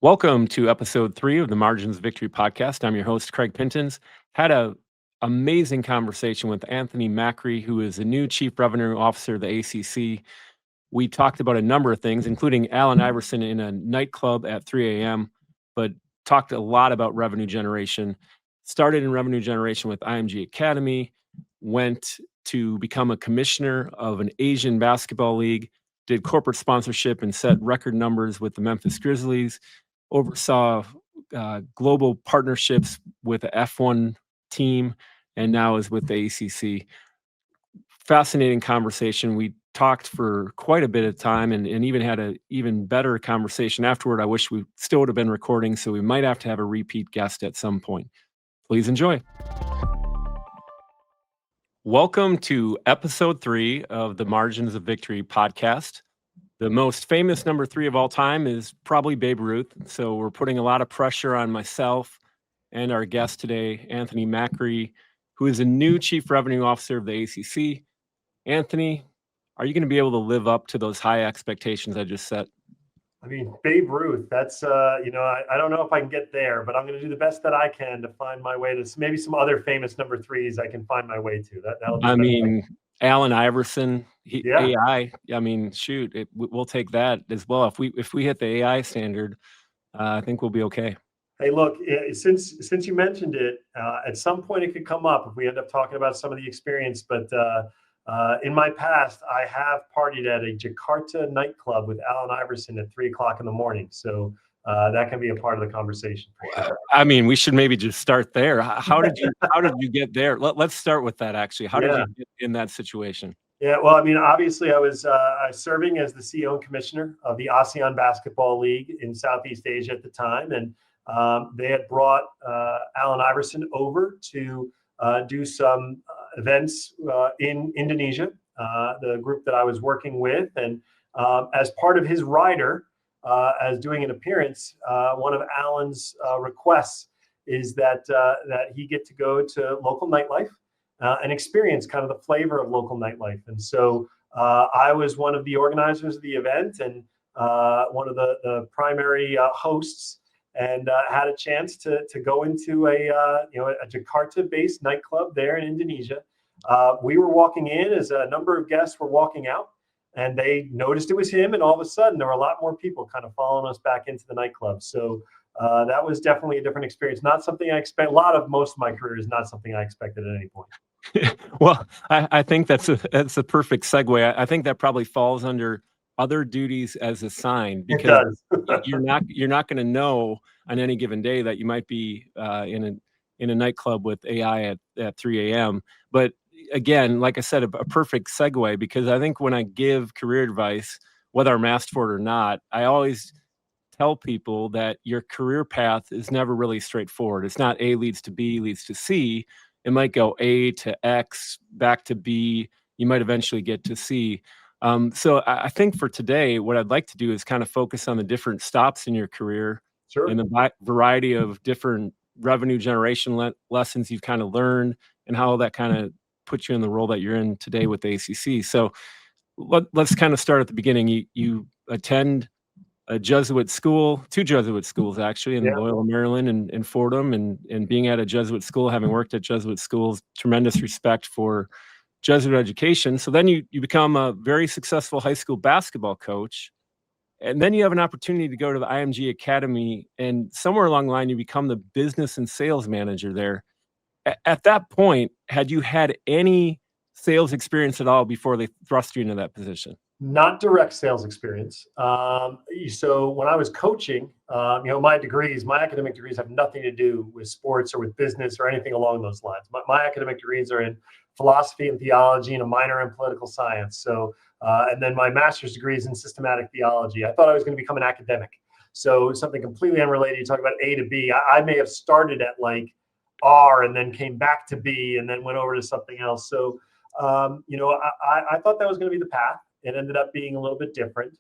Welcome to episode 3 of the Margins of Victory podcast. I'm your host, Craig Pintons. Had a amazing conversation with Anthony Macri, who is the new Chief Revenue Officer of the ACC. We talked about a number of things, including Allen Iverson in a nightclub at 3 a.m., but talked a lot about revenue generation. Started in revenue generation with IMG Academy, went to become a commissioner of an ASEAN Basketball League, did corporate sponsorship and set record numbers with the Memphis Grizzlies, oversaw global partnerships with the F1 team, and now is with the ACC. Fascinating conversation. We talked for quite a bit of time and even had an even better conversation afterward. I wish we still would have been recording, so we might have to have a repeat guest at some point. Please enjoy. Welcome to episode 3 of the Margins of Victory podcast. The most famous number 3 of all time is probably Babe Ruth. So we're putting a lot of pressure on myself and our guest today, Anthony Macri, who is a new Chief Revenue Officer of the ACC. Anthony, are you going to be able to live up to those high expectations I just set? I mean, Babe Ruth, that's, I don't know if I can get there, but I'm going to do the best that I can to find my way to maybe some other famous number 3s I can find my way to. That'll be Allen Iverson, AI. I mean, shoot, we'll take that as well. If we hit the AI standard, I think we'll be okay. Hey, look, since you mentioned it, at some point it could come up if we end up talking about some of the experience. But in my past, I have partied at a Jakarta nightclub with Allen Iverson at 3:00 in the morning. So that can be a part of the conversation. For sure. I mean, we should maybe just start there. How did you get there? Let's start with that. Actually, how did you get in that situation? Yeah, well, I mean, obviously, I was serving as the CEO and commissioner of the ASEAN Basketball League in Southeast Asia at the time, and they had brought Allen Iverson over to do some events in Indonesia, the group that I was working with, and as part of his rider, as doing an appearance, one of Allen's requests is that he get to go to local nightlife and experience kind of the flavor of local nightlife. And so I was one of the organizers of the event and one of the primary hosts, and had a chance to go into a Jakarta-based nightclub there in Indonesia. We were walking in as a number of guests were walking out, and they noticed it was him, and all of a sudden there were a lot more people kind of following us back into the nightclub. So that was definitely a different experience. Not something I expect. Most of my career is not something I expected at any point. Well, I think that's a perfect segue. I think that probably falls under other duties as assigned, because you're not going to know on any given day that you might be in a nightclub with AI at 3 a.m. But again, like I said, a perfect segue, because I think when I give career advice, whether I'm asked for it or not, I always tell people that your career path is never really straightforward. It's not A leads to B leads to C. It might go A to X, back to B. You might eventually get to C. So I think for today, what I'd like to do is kind of focus on the different stops in your career. Sure. And the variety of different revenue generation lessons you've kind of learned, and how that kind of puts you in the role that you're in today with the ACC. So let's kind of start at the beginning. You attend a Jesuit school, 2 Jesuit schools actually, in Loyola, Maryland and Fordham, and being at a Jesuit school, having worked at Jesuit schools, tremendous respect for Jesuit education. So then you become a very successful high school basketball coach, and then you have an opportunity to go to the IMG Academy, and somewhere along the line you become the business and sales manager there. At that point, had you had any sales experience at all before they thrust you into that position? Not direct sales experience. So when I was coaching, my academic degrees have nothing to do with sports or with business or anything along those lines. My academic degrees are in philosophy and theology and a minor in political science. So, and then my master's degree is in systematic theology. I thought I was going to become an academic. So something completely unrelated. You talk about A to B. I may have started at like R and then came back to B and then went over to something else. So, I thought that was going to be the path. It ended up being a little bit different.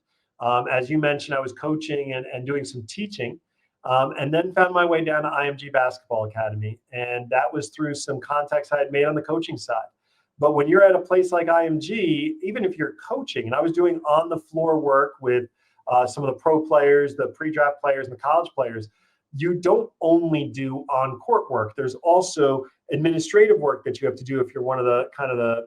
As you mentioned, I was coaching and doing some teaching, and then found my way down to IMG Basketball Academy. And that was through some contacts I had made on the coaching side. But when you're at a place like IMG, even if you're coaching, and I was doing on the floor work with some of the pro players, the pre-draft players, and the college players, you don't only do on-court work. There's also administrative work that you have to do if you're one of the kind of the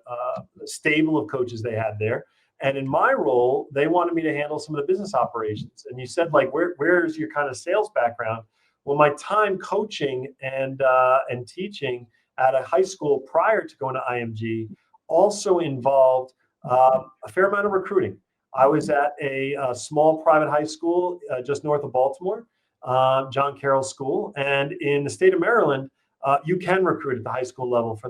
stable of coaches they had there. And in my role, they wanted me to handle some of the business operations. And you said, like, where's your kind of sales background? Well, my time coaching and teaching at a high school prior to going to IMG also involved a fair amount of recruiting. I was at a small private high school just north of Baltimore, John Carroll School, and in the state of Maryland, you can recruit at the high school level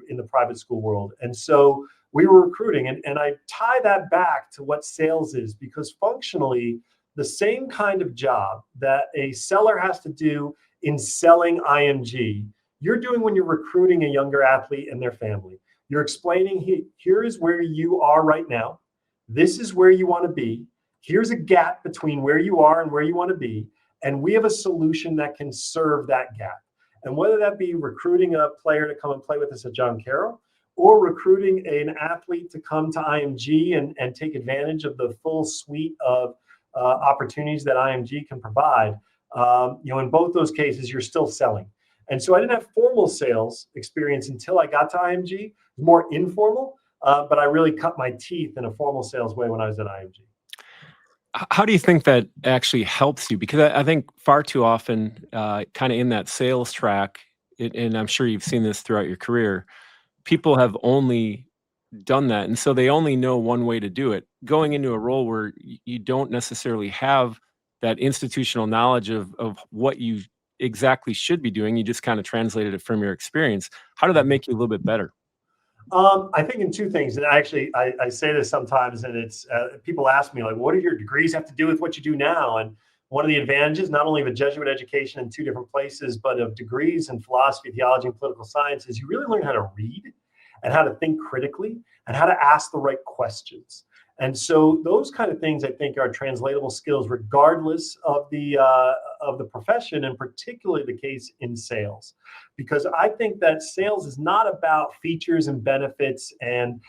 in the private school world. And so we were recruiting, and I tie that back to what sales is, because functionally, the same kind of job that a seller has to do in selling IMG, you're doing when you're recruiting a younger athlete and their family. You're explaining, here is where you are right now. This is where you want to be. Here's a gap between where you are and where you want to be. And we have a solution that can serve that gap. And whether that be recruiting a player to come and play with us at John Carroll, or recruiting an athlete to come to IMG and take advantage of the full suite of opportunities that IMG can provide, in both those cases, you're still selling. And so I didn't have formal sales experience until I got to IMG. It was more informal, but I really cut my teeth in a formal sales way when I was at IMG. How do you think that actually helps you? Because I think far too often, kind of in that sales track, and I'm sure you've seen this throughout your career, people have only done that. And so they only know one way to do it. Going into a role where you don't necessarily have that institutional knowledge of what you exactly should be doing, you just kind of translated it from your experience. How did that make you a little bit better? I think in two things, and actually I say this sometimes, and it's people ask me, like, what do your degrees have to do with what you do now? And one of the advantages, not only of a Jesuit education in two different places, but of degrees in philosophy, theology, and political science, is you really learn how to read and how to think critically and how to ask the right questions. And so those kind of things, I think, are translatable skills regardless of the profession, and particularly the case in sales. Because I think that sales is not about features and benefits and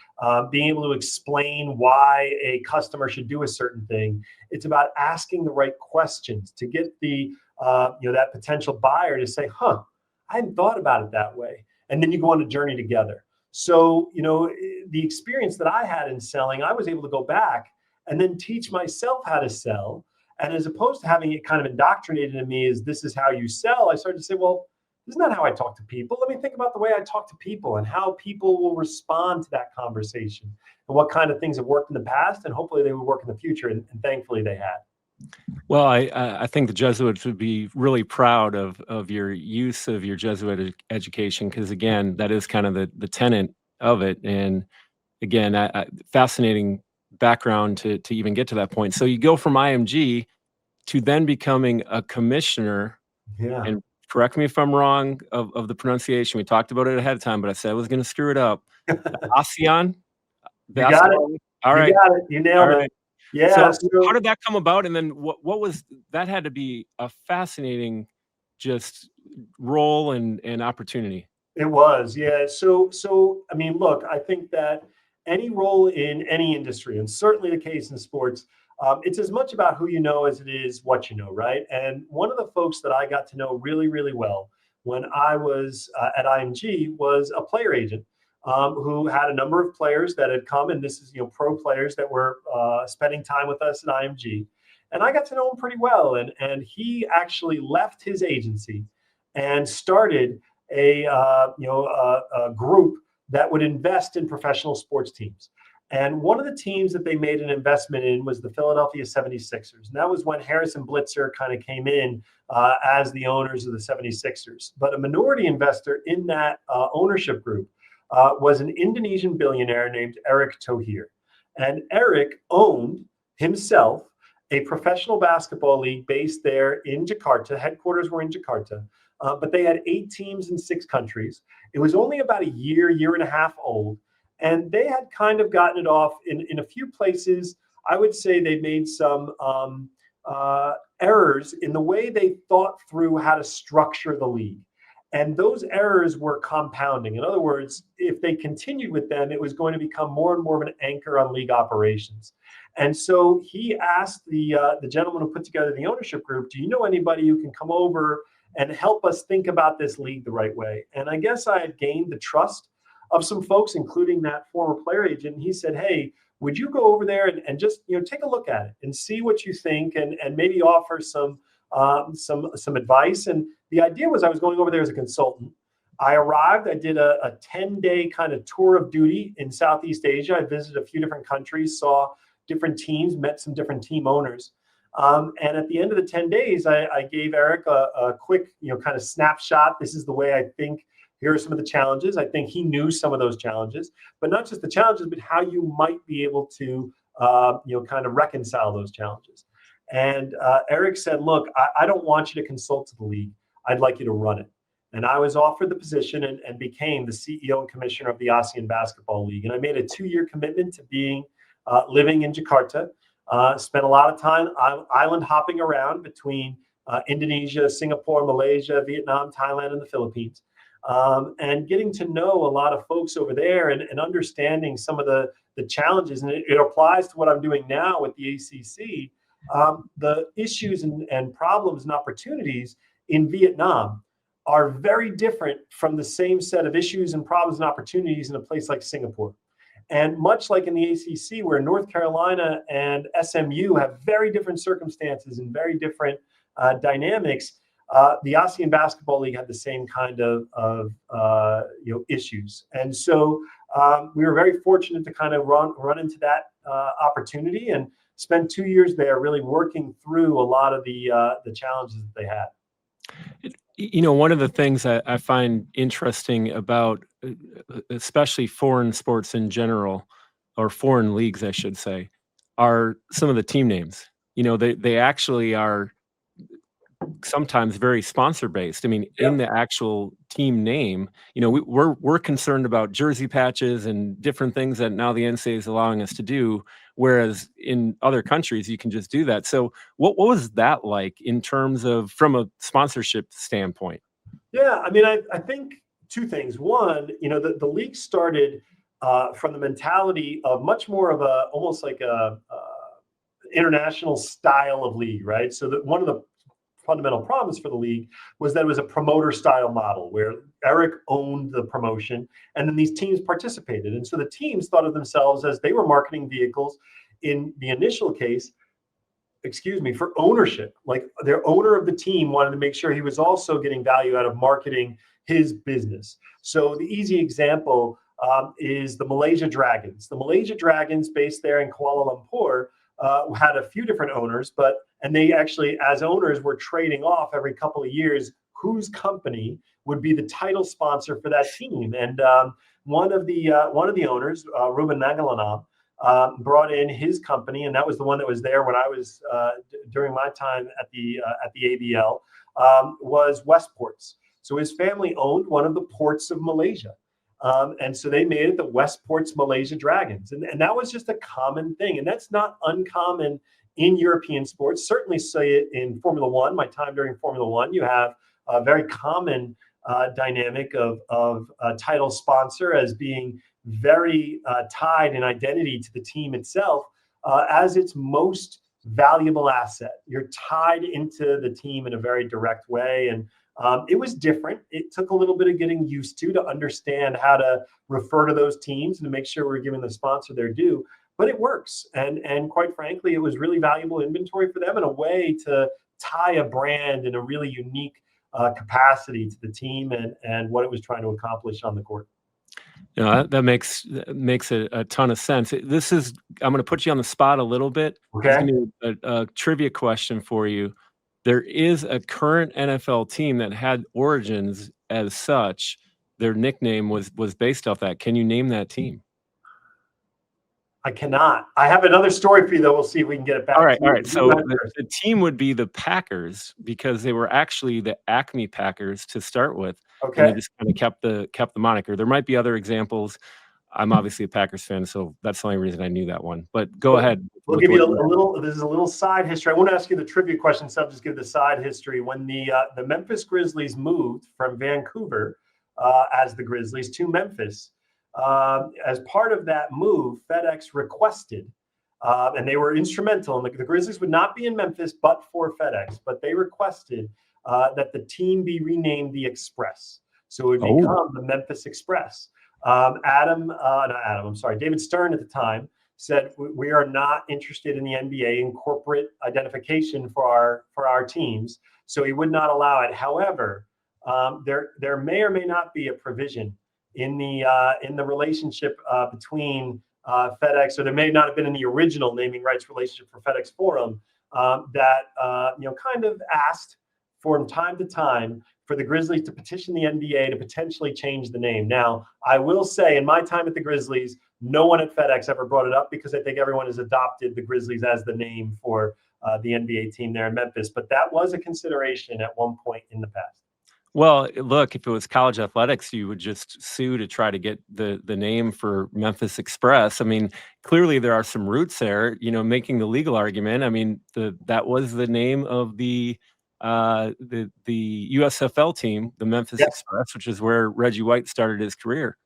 being able to explain why a customer should do a certain thing. It's about asking the right questions to get the that potential buyer to say, I hadn't thought about it that way. And then you go on a journey together. So, the experience that I had in selling, I was able to go back and then teach myself how to sell. And as opposed to having it kind of indoctrinated in me as this is how you sell, I started to say, well, this is not how I talk to people. Let me think about the way I talk to people and how people will respond to that conversation and what kind of things have worked in the past, and hopefully they will work in the future. And thankfully they had. Well, I think the Jesuits would be really proud of your use of your Jesuit education, because again, that is kind of the tenet of it. And again, fascinating background to even get to that point. So you go from IMG to then becoming a commissioner. Yeah. And correct me if I'm wrong of the pronunciation. We talked about it ahead of time, but I said I was going to screw it up. ASEAN Basketball League. All right. You got it. You nailed it. Yeah. So how did that come about? And then what was that? Had to be a fascinating just role and opportunity. It was, yeah. So I mean, look, I think that any role in any industry, and certainly the case in sports, it's as much about who you know as it is what you know, right? And one of the folks that I got to know really, really well when I was at IMG was a player agent who had a number of players that had come, and this is pro players that were spending time with us at IMG, and I got to know him pretty well. And he actually left his agency and started a group that would invest in professional sports teams. And one of the teams that they made an investment in was the Philadelphia 76ers. And that was when Harris and Blitzer kind of came in as the owners of the 76ers. But a minority investor in that ownership group was an Indonesian billionaire named Erick Thohir. And Eric owned himself a professional basketball league based there in Jakarta. Headquarters were in Jakarta. But they had 8 teams in 6 countries. It was only about a year and a half old. And they had kind of gotten it off in a few places. I would say they made some errors in the way they thought through how to structure the league. And those errors were compounding. In other words, if they continued with them, it was going to become more and more of an anchor on league operations. And so he asked the gentleman who put together the ownership group, do you know anybody who can come over and help us think about this league the right way? And I guess I had gained the trust of some folks, including that former player agent. And he said, hey, would you go over there and just take a look at it and see what you think, and maybe offer some advice. And the idea was I was going over there as a consultant. I arrived, I did a 10-day kind of tour of duty in Southeast Asia. I visited a few different countries, saw different teams, met some different team owners. And at the end of the 10 days, I gave Eric a quick, kind of snapshot. This is the way I think. Here are some of the challenges. I think he knew some of those challenges, but not just the challenges, but how you might be able to, kind of reconcile those challenges. And Eric said, look, I don't want you to consult to the league. I'd like you to run it. And I was offered the position and became the CEO and commissioner of the ASEAN Basketball League. And I made a 2-year commitment to being living in Jakarta. Spent a lot of time island hopping around between Indonesia, Singapore, Malaysia, Vietnam, Thailand, and the Philippines. And getting to know a lot of folks over there and understanding some of the challenges. And it applies to what I'm doing now with the ACC. The issues and problems and opportunities in Vietnam are very different from the same set of issues and problems and opportunities in a place like Singapore. And much like in the ACC, where North Carolina and SMU have very different circumstances and very different dynamics, the ASEAN Basketball League had the same kind of issues. And so we were very fortunate to kind of run into that opportunity and spend 2 years there really working through a lot of the challenges that they had. One of the things I find interesting about especially foreign sports in general, or foreign leagues, I should say, are some of the team names. They actually are sometimes very sponsor based. I mean, in the actual team name, we're concerned about jersey patches and different things that now the NCAA is allowing us to do, whereas in other countries you can just do that. So what was that like in terms of from a sponsorship standpoint? Yeah, I mean, I think two things. One, the league started from the mentality of much more of almost like a international style of league, right? So that one of the fundamental problems for the league was that it was a promoter style model where Eric owned the promotion and then these teams participated. And so the teams thought of themselves as they were marketing vehicles in the initial case, for ownership. Like their owner of the team wanted to make sure he was also getting value out of marketing his business. So the easy example is the Malaysia Dragons. The Malaysia Dragons, based there in Kuala Lumpur, had a few different owners, and they actually, as owners, were trading off every couple of years whose company would be the title sponsor for that team. And one of the owners, Ruben Nagalanam, brought in his company, and that was the one that was there when I was during my time at the ABL, was Westports. So his family owned one of the ports of Malaysia. And so they made it the Westports Malaysia Dragons. And that was just a common thing. And that's not uncommon in European sports. Certainly say it in Formula One. My time during Formula One, you have a very common dynamic of a title sponsor as being very tied in identity to the team itself as its most valuable asset. You're tied into the team in a very direct way. And it was different. It took a little bit of getting used to understand how to refer to those teams and to make sure we're giving the sponsor their due. But it works. And quite frankly, it was really valuable inventory for them and a way to tie a brand in a really unique capacity to the team and what it was trying to accomplish on the court. That makes a ton of sense. I'm going to put you on the spot a little bit. Okay. It's going to be a trivia question for you. There is a current NFL team that had origins as such. Their nickname was based off that. Can you name that team? I cannot. I have another story for you, though. We'll see if we can get it back. All right. So the team would be the Packers because they were actually the Acme Packers to start with. Okay. And they just kind of kept the moniker. There might be other examples. I'm obviously a Packers fan, so that's the only reason I knew that one. But go ahead. We'll give you a little. This is a little side history. I won't ask you the trivia question, so I'll just give the side history. When the Memphis Grizzlies moved from Vancouver as the Grizzlies to Memphis, as part of that move, FedEx requested and they were instrumental. And the Grizzlies would not be in Memphis but for FedEx, but they requested that the team be renamed the Express. So it would become the Memphis Express. David Stern at the time said, we are not interested in the NBA in corporate identification for our teams. So he would not allow it. However, there may or may not be a provision in the relationship between FedEx, or there may not have been in the original naming rights relationship for FedEx Forum, that kind of asked from time to time for the Grizzlies to petition the NBA to potentially change the name. Now, I will say, in my time at the Grizzlies, no one at FedEx ever brought it up, because I think everyone has adopted the Grizzlies as the name for the NBA team there in Memphis. But that was a consideration at one point in the past. Well, look, if it was college athletics, you would just sue to try to get the name for Memphis Express. I mean, clearly there are some roots there, making the legal argument. I mean, that was the name of the USFL team, the Memphis Express, which is where Reggie White started his career.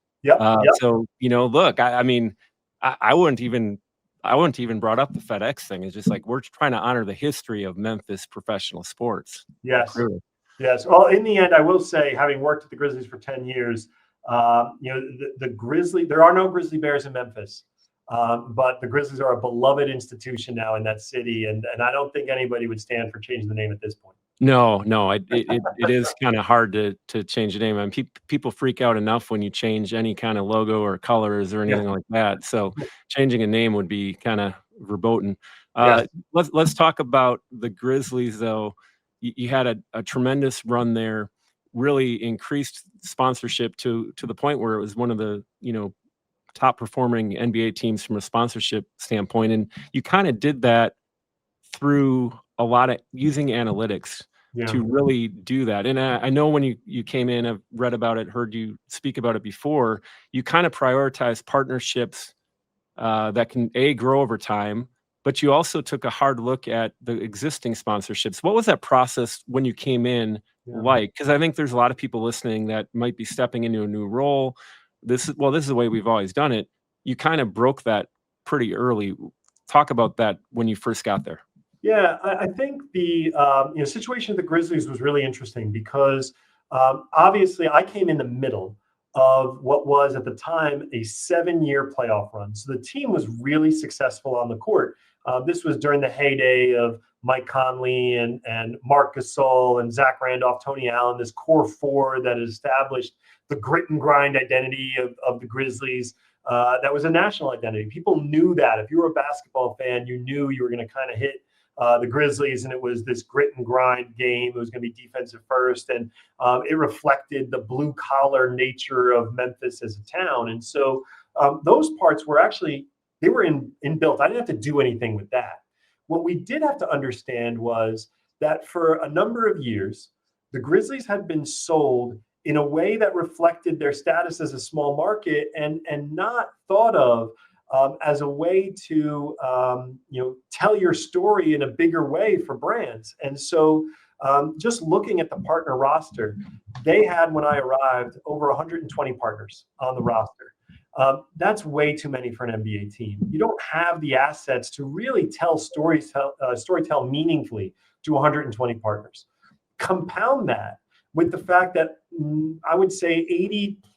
So, look, I mean, I wouldn't even brought up the FedEx thing. It's just like, we're trying to honor the history of Memphis professional sports. Yes. Clearly. Yes. Well, in the end, I will say, having worked at the Grizzlies for 10 years, there are no Grizzly Bears in Memphis, but the Grizzlies are a beloved institution now in that city, and I don't think anybody would stand for changing the name at this point. No, it is kind of hard to change the name. I mean, people freak out enough when you change any kind of logo or colors or anything like that. So changing a name would be kind of verboten. Let's talk about the Grizzlies, though. You had a tremendous run there, really increased sponsorship to the point where it was one of the top performing NBA teams from a sponsorship standpoint, and you kind of did that through a lot of using analytics to really do that. And I know when you came in, I've read about it, heard you speak about it before, you kind of prioritize partnerships that can grow over time, but you also took a hard look at the existing sponsorships. What was that process when you came in like? Because I think there's a lot of people listening that might be stepping into a new role. This is the way we've always done it. You kind of broke that pretty early. Talk about that when you first got there. Yeah, I think the situation of the Grizzlies was really interesting, because obviously I came in the middle of what was at the time a 7-year playoff run. So the team was really successful on the court. This was during the heyday of Mike Conley and Marc Gasol and Zach Randolph, Tony Allen, this core four that established the grit and grind identity of the Grizzlies. That was a national identity. People knew that. If you were a basketball fan, you knew you were going to kind of hit the Grizzlies, and it was this grit and grind game. It was going to be defensive first, and it reflected the blue collar nature of Memphis as a town. And so those parts were actually, they were inbuilt. I didn't have to do anything with that. What we did have to understand was that for a number of years, the Grizzlies had been sold in a way that reflected their status as a small market, and not thought of as a way to tell your story in a bigger way for brands. And so just looking at the partner roster, they had, when I arrived, over 120 partners on the roster. That's way too many for an NBA team. You don't have the assets to really tell storytell meaningfully to 120 partners. Compound that with the fact that I would say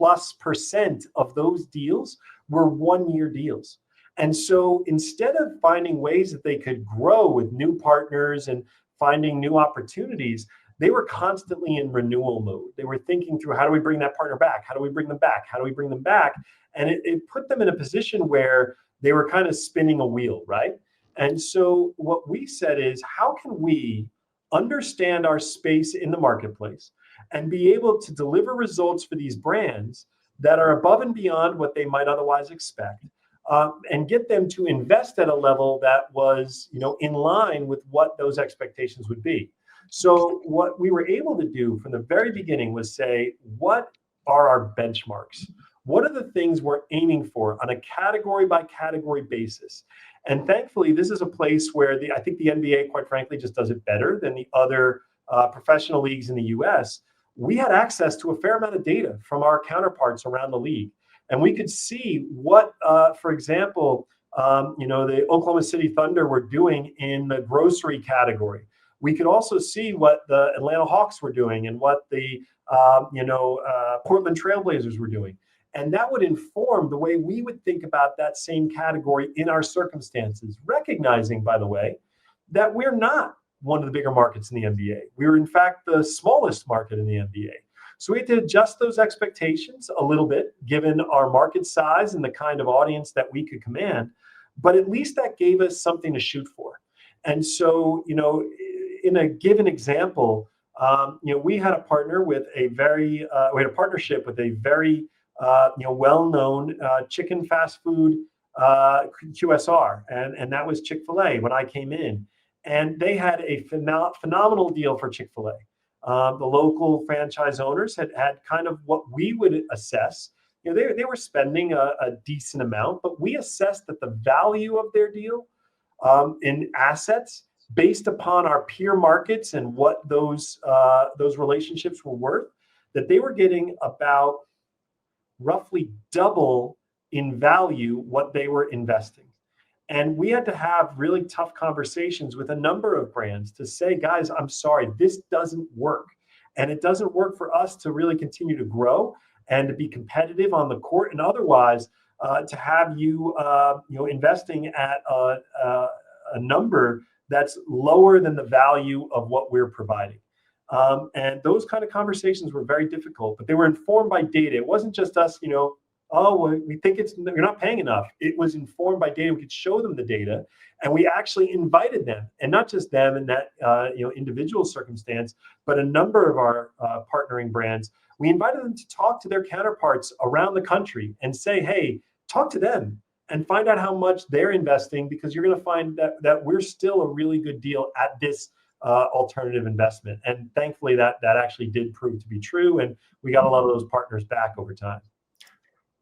80+% of those deals were 1-year deals. And so instead of finding ways that they could grow with new partners and finding new opportunities, they were constantly in renewal mode. They were thinking through, how do we bring that partner back? How do we bring them back? How do we bring them back? And it put them in a position where they were kind of spinning a wheel, right? And so what we said is, how can we understand our space in the marketplace and be able to deliver results for these brands that are above and beyond what they might otherwise expect, and get them to invest at a level that was, in line with what those expectations would be. So what we were able to do from the very beginning was say, what are our benchmarks? What are the things we're aiming for on a category by category basis? And thankfully, this is a place where I think the NBA, quite frankly, just does it better than the other professional leagues in the US. We had access to a fair amount of data from our counterparts around the league. And we could see what, for example, the Oklahoma City Thunder were doing in the grocery category. We could also see what the Atlanta Hawks were doing and what the Portland Trailblazers were doing. And that would inform the way we would think about that same category in our circumstances, recognizing, by the way, that we're not one of the bigger markets in the NBA. We're, in fact, the smallest market in the NBA. So we had to adjust those expectations a little bit, given our market size and the kind of audience that we could command. But at least that gave us something to shoot for. And so, in a given example, we had a partner with we had a partnership with a very well-known chicken fast food QSR, and that was Chick-fil-A when I came in, and they had a phenomenal deal for Chick-fil-A. The local franchise owners had kind of what we would assess. They were spending a decent amount, but we assessed that the value of their deal in assets, based upon our peer markets and what those relationships were worth, that they were getting about roughly double in value what they were investing. And we had to have really tough conversations with a number of brands to say, guys, I'm sorry, this doesn't work. And it doesn't work for us to really continue to grow and to be competitive on the court, and otherwise to have you investing at a number that's lower than the value of what we're providing. And those kind of conversations were very difficult, but they were informed by data. It wasn't just us, we think you're not paying enough. It was informed by data. We could show them the data, and we actually invited them, and not just them in that individual circumstance, but a number of our partnering brands. We invited them to talk to their counterparts around the country and say, hey, talk to them and find out how much they're investing, because you're going to find that we're still a really good deal at this alternative investment. And thankfully that actually did prove to be true, and we got a lot of those partners back over time.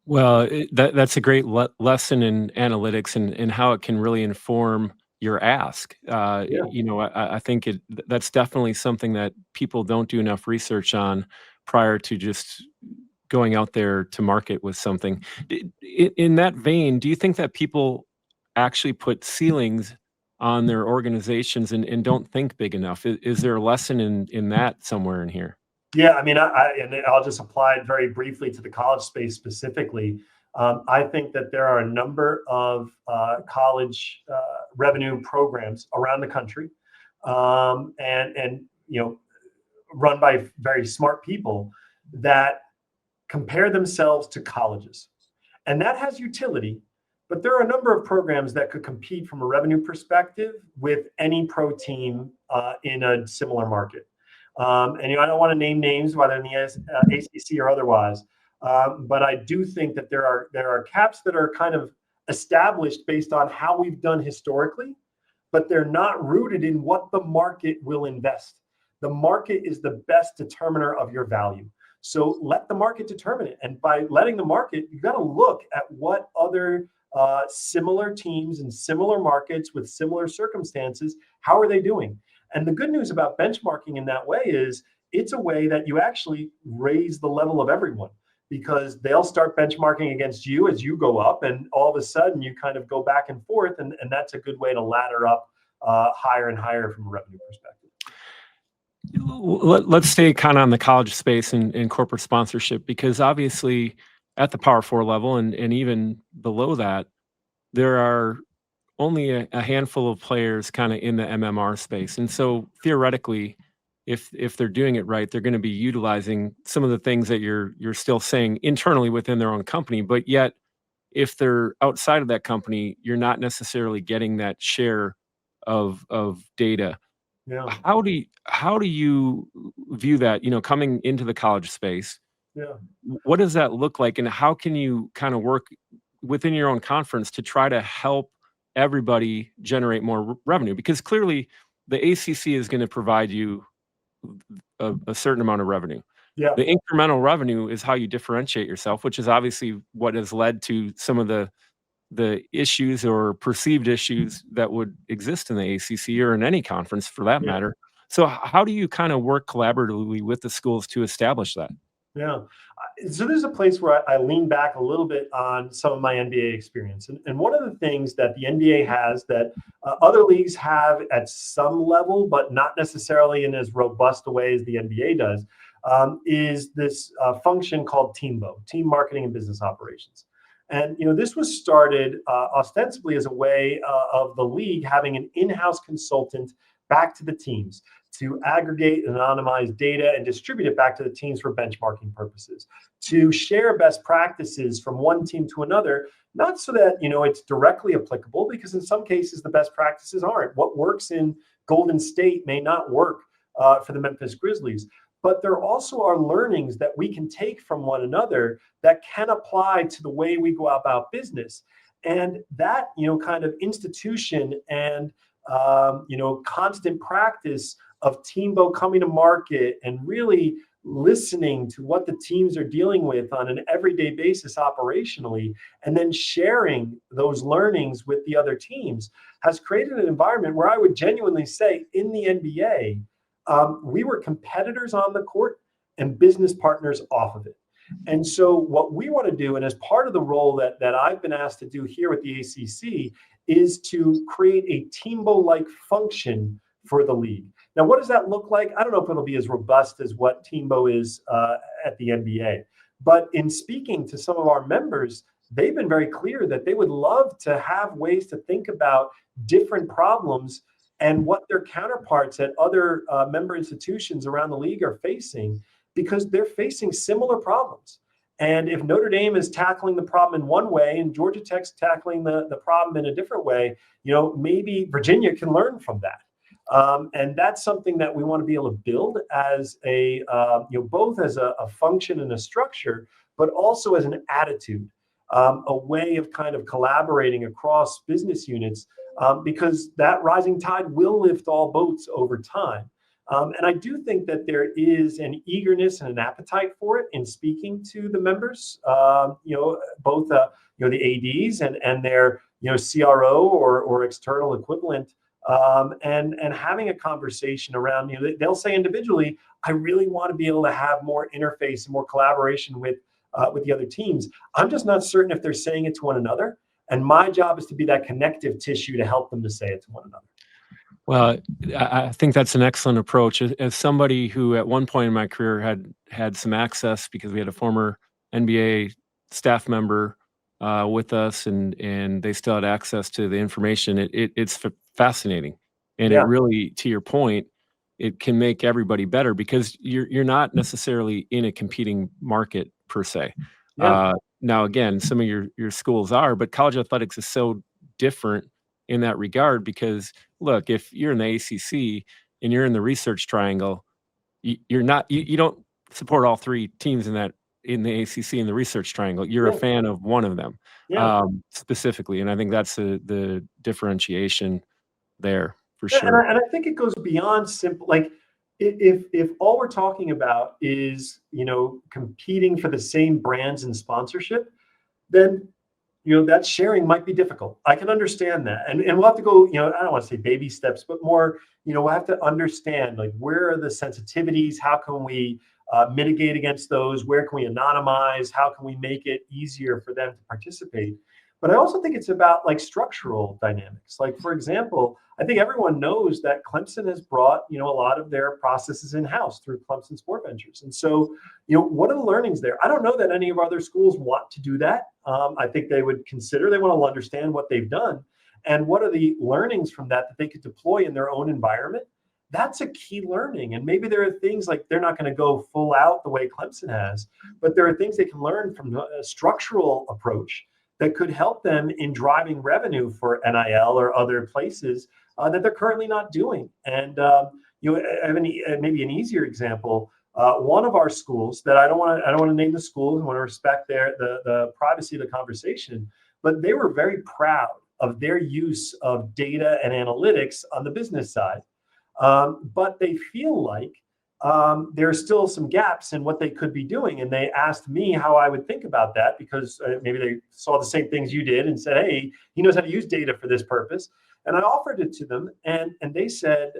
Well, that's a great lesson in analytics and how it can really inform your ask. I think that's definitely something that people don't do enough research on prior to just going out there to market with something. In that vein, do you think that people actually put ceilings on their organizations and don't think big enough? Is there a lesson in that somewhere in here? Yeah, I mean, I'll just apply it very briefly to the college space specifically. I think that there are a number of college revenue programs around the country, and run by very smart people that compare themselves to colleges, and that has utility. But there are a number of programs that could compete from a revenue perspective with any pro team in a similar market. And I don't want to name names, whether in the ACC or otherwise, but I do think that there are caps that are kind of established based on how we've done historically, but they're not rooted in what the market will invest. The market is the best determiner of your value. So let the market determine it. And by letting the market, you've got to look at what other similar teams in similar markets with similar circumstances, how are they doing? And the good news about benchmarking in that way is it's a way that you actually raise the level of everyone, because they'll start benchmarking against you as you go up, and all of a sudden you kind of go back and forth, and that's a good way to ladder up higher and higher from a revenue perspective. Let's stay kind of on the college space and corporate sponsorship, because obviously at the Power 4 level and even below that, there are only a handful of players kind of in the MMR space. And so theoretically, if they're doing it right, they're going to be utilizing some of the things that you're still saying internally within their own company. But yet, if they're outside of that company, you're not necessarily getting that share of data. Yeah. How do you view that, coming into the college space? Yeah. What does that look like, and how can you kind of work within your own conference to try to help everybody generate more revenue? Because clearly the ACC is going to provide you a certain amount of revenue. Yeah. The incremental revenue is how you differentiate yourself, which is obviously what has led to some of the issues or perceived issues that would exist in the ACC or in any conference for that matter. So how do you kind of work collaboratively with the schools to establish that? Yeah. So there's a place where I lean back a little bit on some of my NBA experience. And one of the things that the NBA has that other leagues have at some level, but not necessarily in as robust a way as the NBA does, is this function called TEAMBO, Team Marketing and Business Operations. And this was started ostensibly as a way of the league having an in-house consultant back to the teams to aggregate and anonymize data and distribute it back to the teams for benchmarking purposes, to share best practices from one team to another, not so that it's directly applicable, because in some cases the best practices aren't. What works in Golden State may not work for the Memphis Grizzlies. But there also are learnings that we can take from one another that can apply to the way we go about business. And that, kind of institution and, constant practice of Teambo coming to market and really listening to what the teams are dealing with on an everyday basis operationally, and then sharing those learnings with the other teams, has created an environment where I would genuinely say in the NBA, we were competitors on the court and business partners off of it. And so what we want to do, and as part of the role that I've been asked to do here with the ACC, is to create a Teambo-like function for the league. Now, what does that look like? I don't know if it'll be as robust as what Teambo is at the NBA. But in speaking to some of our members, they've been very clear that they would love to have ways to think about different problems and what their counterparts at other member institutions around the league are facing, because they're facing similar problems. And if Notre Dame is tackling the problem in one way and Georgia Tech's tackling the problem in a different way, maybe Virginia can learn from that. And that's something that we want to be able to build as a, both as a function and a structure, but also as an attitude, a way of kind of collaborating across business units, because that rising tide will lift all boats over time. And I do think that there is an eagerness and an appetite for it in speaking to the members, both the ADs and their CRO or external equivalent, and having a conversation around. They'll say individually, I really want to be able to have more interface and more collaboration with the other teams. I'm just not certain if they're saying it to one another. And my job is to be that connective tissue to help them to say it to one another. Well, I think that's an excellent approach. As somebody who at one point in my career had some access, because we had a former NBA staff member with us, and they still had access to the information. It's fascinating, and Yeah. it really, to your point, it can make everybody better, because you're not necessarily in a competing market per se. Yeah. Now, again, some of your schools are, but college athletics is so different in that regard, because look, if you're in the ACC and you're in the research triangle, you're not, you don't support all three teams in the ACC in the research triangle. You're a Yeah. fan of one of them, Yeah. specifically, and I think that's the differentiation there for And sure. I think it goes beyond simple. Like, if all we're talking about is competing for the same brands and sponsorship, then that sharing might be difficult. I can understand that. And we'll have to go, I don't want to say baby steps, but more, we'll have to understand, like, where are the sensitivities? How can we mitigate against those? Where can we anonymize? How can we make it easier for them to participate? But I also think it's about, like, structural dynamics. Like, for example, I think everyone knows that Clemson has brought, a lot of their processes in-house through Clemson Sport Ventures. And so, what are the learnings there? I don't know that any of our other schools want to do that. I think they would consider, they want to understand what they've done and what are the learnings from that they could deploy in their own environment. That's a key learning. And maybe there are things, like, they're not going to go full out the way Clemson has, but there are things they can learn from a structural approach that could help them in driving revenue for NIL or other places that they're currently not doing. And maybe an easier example. One of our schools that I don't want to name the school. I want to respect the privacy of the conversation, but they were very proud of their use of data and analytics on the business side. But they feel like there are still some gaps in what they could be doing. And they asked me how I would think about that, because maybe they saw the same things you did and said, hey, he knows how to use data for this purpose. And I offered it to them, and they said,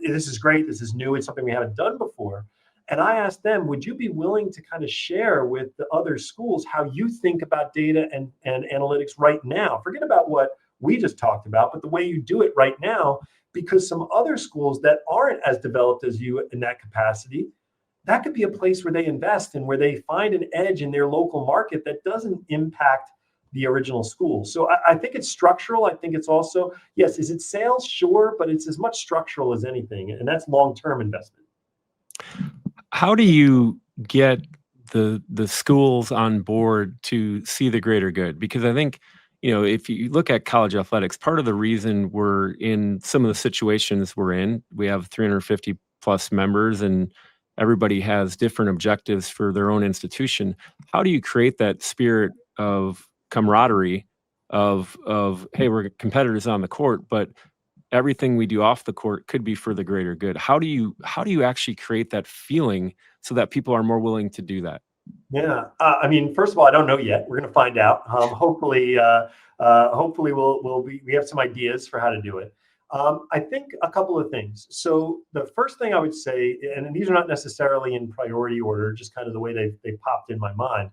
this is great. This is new. It's something we haven't done before. And I asked them, would you be willing to kind of share with the other schools how you think about data and analytics right now? Forget about what we just talked about, but the way you do it right now, because some other schools that aren't as developed as you in that capacity, that could be a place where they invest and where they find an edge in their local market that doesn't impact the original school. So I think it's structural. I think it's also, yes, is it sales? Sure, but it's as much structural as anything, and that's long-term investment. How do you get the schools on board to see the greater good? Because I think, if you look at college athletics, part of the reason we're in some of the situations we're in, we have 350 plus members and everybody has different objectives for their own institution. How do you create that spirit of camaraderie of hey, we're competitors on the court, but everything we do off the court could be for the greater good? How do you actually create that feeling so that people are more willing to do that? Yeah, I mean, first of all, I don't know yet. We're going to find out. Hopefully, we have some ideas for how to do it. I think a couple of things. So the first thing I would say, and these are not necessarily in priority order, just kind of the way they popped in my mind.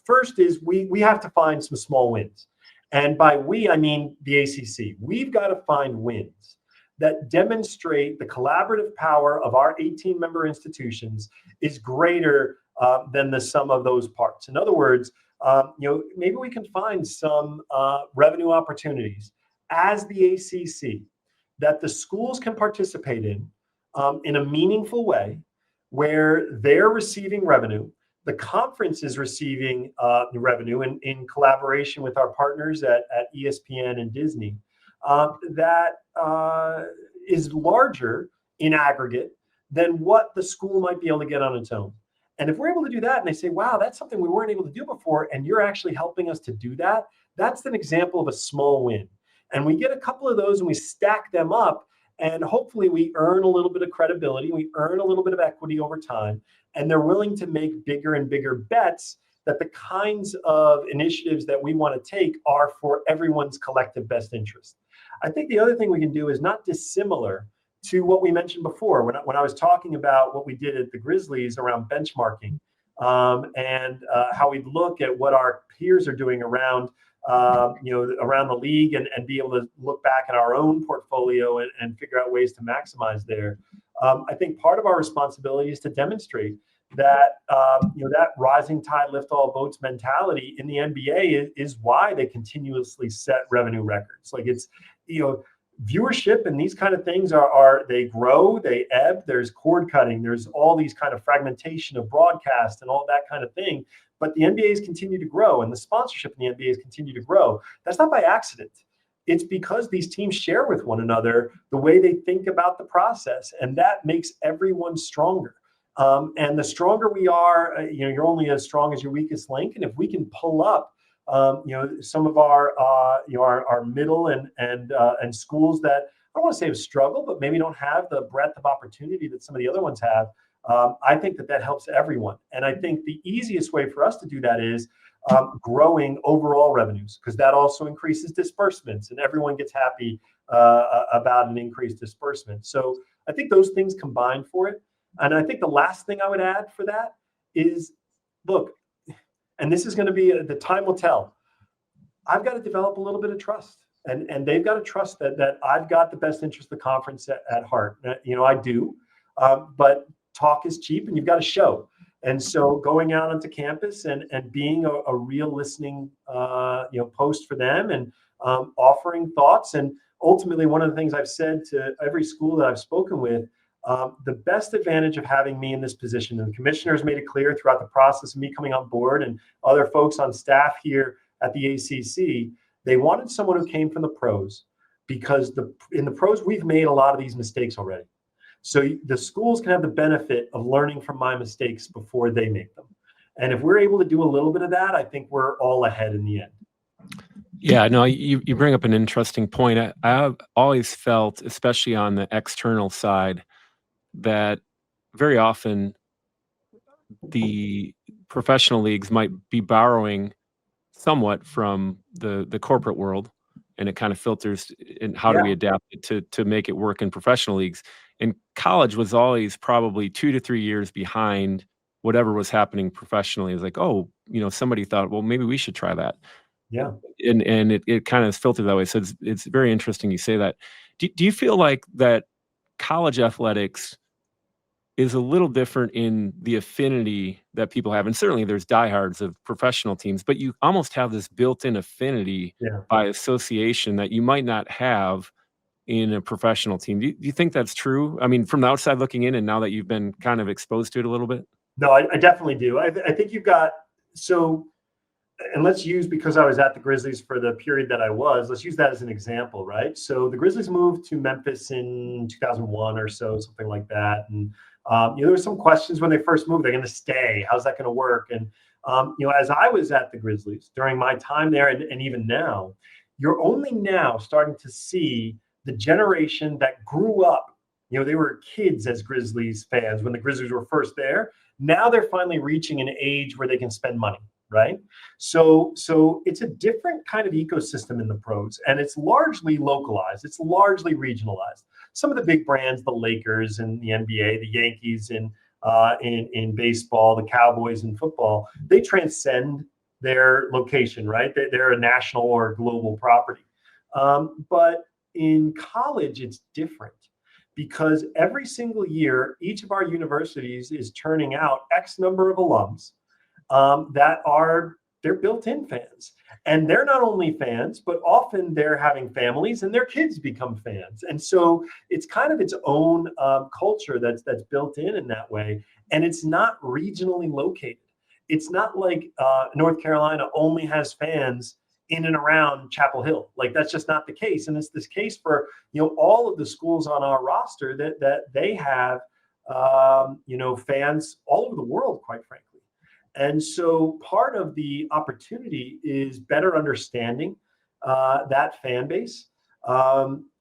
First is we have to find some small wins, and by we I mean the ACC. We've got to find wins that demonstrate the collaborative power of our 18-member institutions is greater than the sum of those parts. In other words, maybe we can find some revenue opportunities as the ACC that the schools can participate in a meaningful way, where they're receiving revenue, the conference is receiving the revenue in collaboration with our partners at ESPN and Disney, that is larger in aggregate than what the school might be able to get on its own. And if we're able to do that and they say, wow, that's something we weren't able to do before, and you're actually helping us to do that, that's an example of a small win. And we get a couple of those and we stack them up, and hopefully we earn a little bit of credibility, we earn a little bit of equity over time, and they're willing to make bigger and bigger bets that the kinds of initiatives that we want to take are for everyone's collective best interest. I think the other thing we can do is not dissimilar to what we mentioned before when I was talking about what we did at the Grizzlies around benchmarking, and how we look at what our peers are doing around around the league, and be able to look back at our own portfolio and figure out ways to maximize there. I think part of our responsibility is to demonstrate that that rising tide lift all boats mentality in the NBA is why they continuously set revenue records. Like it's viewership and these kind of things are they grow, they ebb. There's cord cutting. There's all these kind of fragmentation of broadcast and all that kind of thing. But the NBA's continue to grow, and the sponsorship in the NBA has continued to grow. That's not by accident. It's because these teams share with one another the way they think about the process, and that makes everyone stronger. And the stronger we are, you're only as strong as your weakest link. And if we can pull up, some of our middle and schools that I don't want to say have struggled, but maybe don't have the breadth of opportunity that some of the other ones have, I think that helps everyone. And I think the easiest way for us to do that is growing overall revenues, because that also increases disbursements, and everyone gets happy about an increased disbursement. So I think those things combine for it. And I think the last thing I would add for that is, look, and this is going to be the time will tell. I've got to develop a little bit of trust, and they've got to trust that I've got the best interest of the conference at heart. I do, but talk is cheap, and you've got to show. And so going out onto campus and being a real listening post for them, and offering thoughts. And ultimately, one of the things I've said to every school that I've spoken with, the best advantage of having me in this position, and the commissioners made it clear throughout the process of me coming on board, and other folks on staff here at the ACC, they wanted someone who came from the pros, because in the pros, we've made a lot of these mistakes already. So the schools can have the benefit of learning from my mistakes before they make them. And if we're able to do a little bit of that, I think we're all ahead in the end. Yeah, no, you bring up an interesting point. I've always felt, especially on the external side, that very often the professional leagues might be borrowing somewhat from the corporate world, and it kind of filters in how do we adapt it to make it work in professional leagues. And college was always probably 2 to 3 years behind whatever was happening professionally. It's like, oh, somebody thought, well, maybe we should try that. Yeah. And it kind of is filtered that way. So it's very interesting you say that. Do you feel like that college athletics is a little different in the affinity that people have? And certainly there's diehards of professional teams, but you almost have this built-in affinity Yeah. by association that you might not have in a professional team. Do you think that's true? I mean, from the outside looking in, and now that you've been kind of exposed to it a little bit? No, I definitely do. I think you've got so, and let's use, because I was at the Grizzlies for the period that I was, let's use that as an example, right? So the Grizzlies moved to Memphis in 2001 or so, something like that. And, there were some questions when they first moved. They're going to stay. How's that going to work? And, as I was at the Grizzlies during my time there, and even now, you're only now starting to see the generation that grew up. They were kids as Grizzlies fans when the Grizzlies were first there. Now they're finally reaching an age where they can spend money, right? So it's a different kind of ecosystem in the pros, and it's largely localized. It's largely regionalized. Some of the big brands, the Lakers and the NBA, the Yankees in baseball, the Cowboys in football, they transcend their location, right? They're a national or global property. But in college, it's different, because every single year, each of our universities is turning out X number of alums they're built-in fans. And they're not only fans, but often they're having families and their kids become fans. And so it's kind of its own culture that's built in that way. And it's not regionally located. It's not like North Carolina only has fans in and around Chapel Hill. Like, that's just not the case. And it's this case for, all of the schools on our roster that they have, fans all over the world, quite frankly. And so part of the opportunity is better understanding that fan base,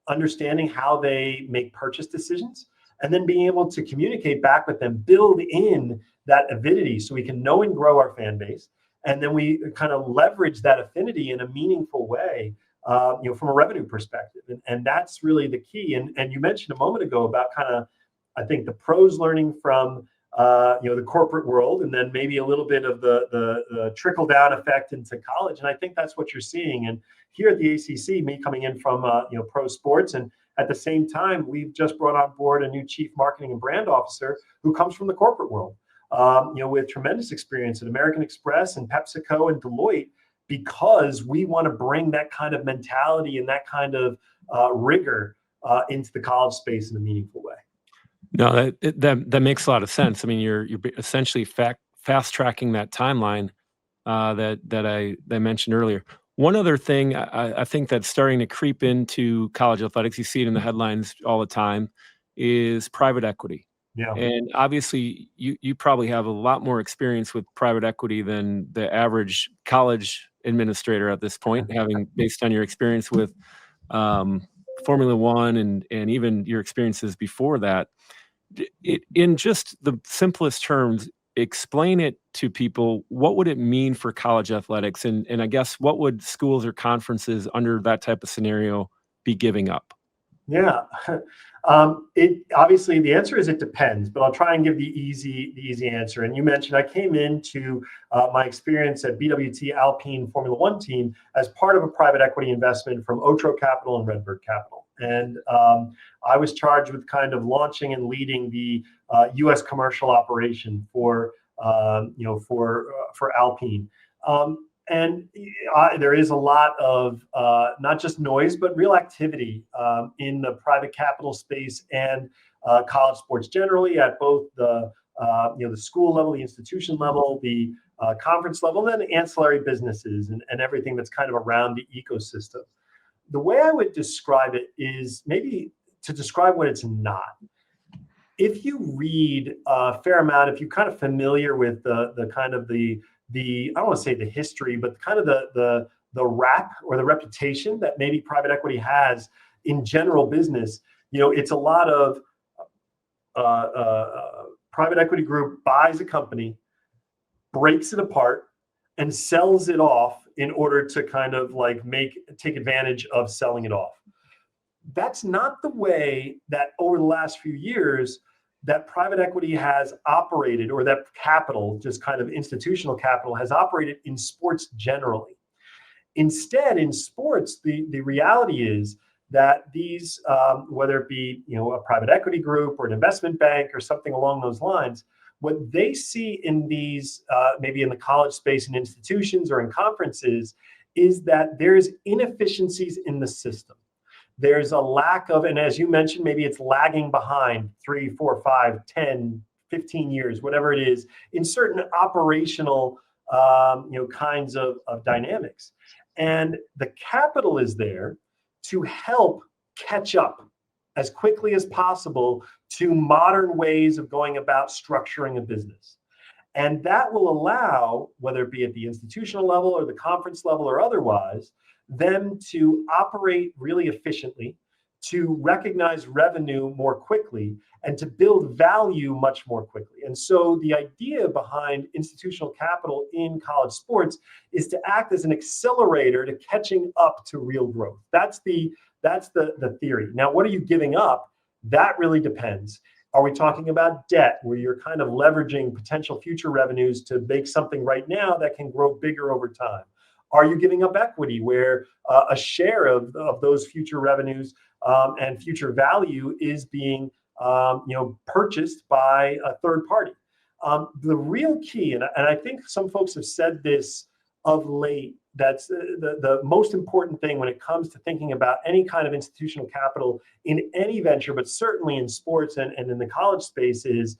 understanding how they make purchase decisions, and then being able to communicate back with them, build in that avidity so we can know and grow our fan base. And then we kind of leverage that affinity in a meaningful way, from a revenue perspective. And that's really the key. And you mentioned a moment ago about kind of, I think, the pros learning from, the corporate world, and then maybe a little bit of the trickle down effect into college. And I think that's what you're seeing. And here at the ACC, me coming in from, pro sports, and at the same time, we've just brought on board a new chief marketing and brand officer who comes from the corporate world, with tremendous experience at American Express and PepsiCo and Deloitte, because we want to bring that kind of mentality and that kind of rigor into the college space in a meaningful way. No, that makes a lot of sense. I mean, you're essentially fast tracking that timeline that I mentioned earlier. One other thing I think that's starting to creep into college athletics, you see it in the headlines all the time, is private equity. Yeah. And obviously, you probably have a lot more experience with private equity than the average college administrator at this point, having based on your experience with Formula One and even your experiences before that. In just the simplest terms, explain it to people. What would it mean for college athletics? And I guess what would schools or conferences under that type of scenario be giving up? Yeah. It obviously, the answer is it depends, but I'll try and give the easy answer. And you mentioned I came into my experience at BWT Alpine Formula One team as part of a private equity investment from Otro Capital and Redbird Capital. And I was charged with kind of launching and leading the U.S. commercial operation for Alpine. And there is a lot of not just noise, but real activity in the private capital space and college sports generally, at both the school level, the institution level, the conference level, and then ancillary businesses and everything that's kind of around the ecosystem. The way I would describe it is maybe to describe what it's not. If you read a fair amount, if you're kind of familiar with the kind of the I don't want to say the history, but kind of the rap or the reputation that maybe private equity has in general business, it's a lot of private equity group buys a company, breaks it apart, and sells it off in order to kind of like take advantage of selling it off. That's not the way that over the last few years that private equity has operated, or that capital, just kind of institutional capital, has operated in sports generally. Instead, in sports, the reality is that these, whether it be a private equity group or an investment bank or something along those lines, what they see in these, maybe in the college space and institutions or in conferences, is that there's inefficiencies in the system. There's a lack of, and as you mentioned, maybe it's lagging behind 3, 4, 5, 10, 15 years, whatever it is, in certain operational kinds of dynamics. And the capital is there to help catch up as quickly as possible to modern ways of going about structuring a business. And that will allow, whether it be at the institutional level or the conference level or otherwise, them to operate really efficiently, to recognize revenue more quickly, and to build value much more quickly. And so the idea behind institutional capital in college sports is to act as an accelerator to catching up to real growth. That's the theory. Now, what are you giving up? That really depends. Are we talking about debt, where you're kind of leveraging potential future revenues to make something right now that can grow bigger over time? Are you giving up equity, where a share of those future revenues and future value is being purchased by a third party? The real key, and I think some folks have said this of late, that's the most important thing when it comes to thinking about any kind of institutional capital in any venture, but certainly in sports and in the college space, is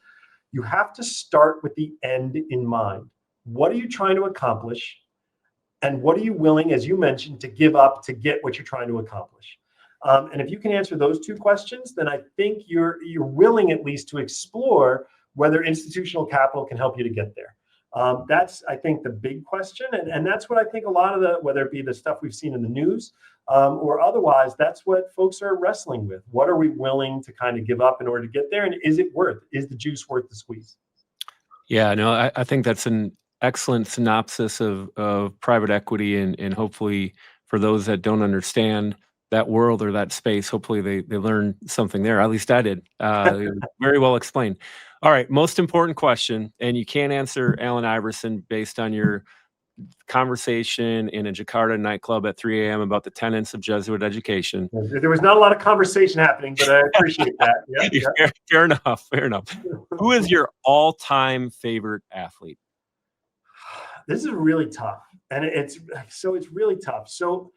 you have to start with the end in mind. What are you trying to accomplish? And what are you willing, as you mentioned, to give up to get what you're trying to accomplish? And if you can answer those two questions, then I think you're willing at least to explore whether institutional capital can help you to get there. That's, I think, the big question. And that's what I think a lot of whether it be the stuff we've seen in the news or otherwise, that's what folks are wrestling with. What are we willing to kind of give up in order to get there? And is the juice worth the squeeze? Yeah, no, I think that's an excellent synopsis of private equity, and hopefully for those that don't understand that world or that space, hopefully they learn something there. At least I did. Very well explained. All right, most important question, and you can't answer Allen Iverson based on your conversation in a Jakarta nightclub at 3 a.m. about the tenets of Jesuit education. There was not a lot of conversation happening, but I appreciate that. Yeah. Fair enough. Who is your all-time favorite athlete? This is really tough, and it's really tough. So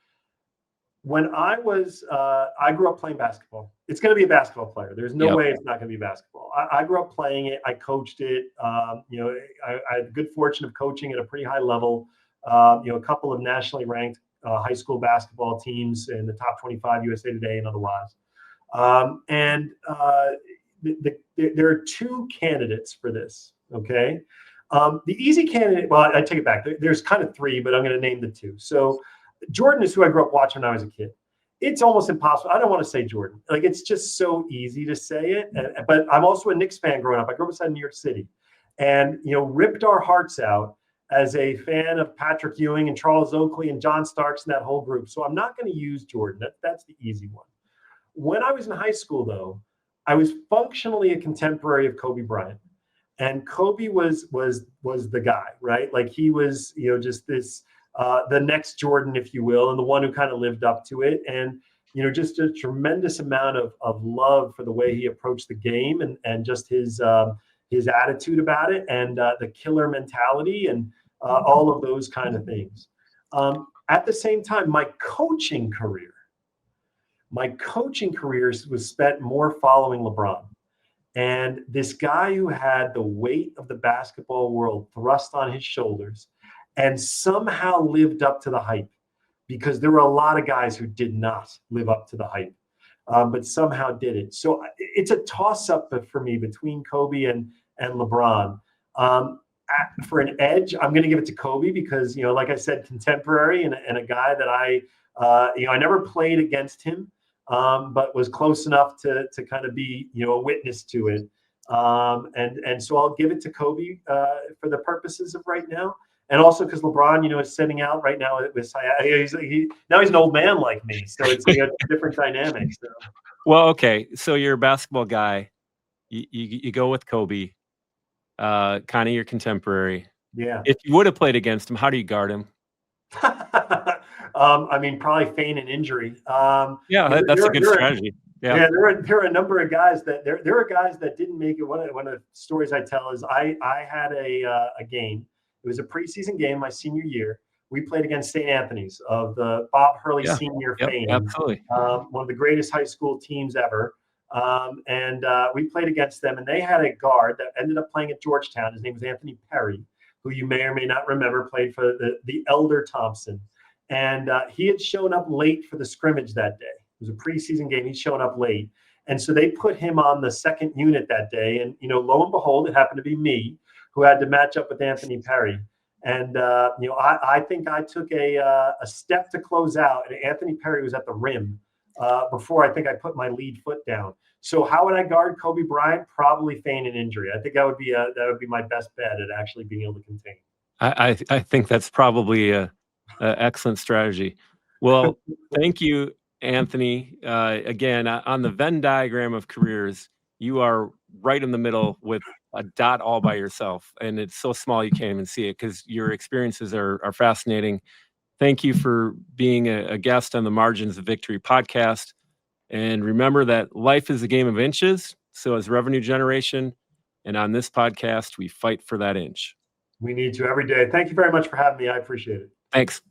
when I grew up playing basketball. It's going to be a basketball player. There's no way it's not going to be basketball. I grew up playing it. I coached it. I had the good fortune of coaching at a pretty high level. A couple of nationally ranked high school basketball teams in the top 25 USA Today and otherwise. There are two candidates for this. Okay. The easy candidate, well, I take it back. There's kind of three, but I'm going to name the two. So Jordan is who I grew up watching when I was a kid. It's almost impossible. I don't want to say Jordan. Like, it's just so easy to say it. But I'm also a Knicks fan growing up. I grew up inside New York City, and ripped our hearts out as a fan of Patrick Ewing and Charles Oakley and John Starks and that whole group. So I'm not going to use Jordan. That's the easy one. When I was in high school, though, I was functionally a contemporary of Kobe Bryant. And Kobe was the guy, right? Like, he was, just this, the next Jordan, if you will, and the one who kind of lived up to it. And, just a tremendous amount of love for the way he approached the game and just his attitude about it, and the killer mentality and all of those kind of things. At the same time, my coaching career was spent more following LeBron. And this guy who had the weight of the basketball world thrust on his shoulders and somehow lived up to the hype, because there were a lot of guys who did not live up to the hype, but somehow did it. So it's a toss-up for me between Kobe and LeBron. For an edge, I'm going to give it to Kobe because, like I said, contemporary and a guy that I never played against him. But was close enough to kind of be, a witness to it. And so I'll give it to Kobe for the purposes of right now. And also because LeBron, is sitting out right now with now he's an old man like me, so it's like a different dynamic. So. Well, okay, so you're a basketball guy. You go with Kobe, kind of your contemporary. Yeah. If you would have played against him, how do you guard him? I mean, probably feign an injury. Yeah, that's a good strategy. Yeah, there are a number of guys that there are guys that didn't make it. One of the stories I tell is I had a game. It was a preseason game my senior year. We played against St. Anthony's of the Bob Hurley senior fame. Absolutely. One of the greatest high school teams ever. And we played against them, and they had a guard that ended up playing at Georgetown. His name was Anthony Perry, who you may or may not remember played for the Elder Thompson. And he had shown up late for the scrimmage that day. It was a preseason game. He'd shown up late. And so they put him on the second unit that day. And, lo and behold, it happened to be me who had to match up with Anthony Perry. And, I think I took a step to close out, and Anthony Perry was at the rim before I think I put my lead foot down. So how would I guard Kobe Bryant? Probably feign an injury. I think that would be my best bet at actually being able to contain. I think that's probably a excellent strategy. Well, thank you, Anthony. Again, on the Venn diagram of careers, you are right in the middle with a dot all by yourself, and it's so small you can't even see it because your experiences are fascinating. Thank you for being a guest on the Margins of Victory podcast. And remember that life is a game of inches, so is revenue generation. And on this podcast, we fight for that inch. We need to every day. Thank you very much for having me. I appreciate it. Thanks.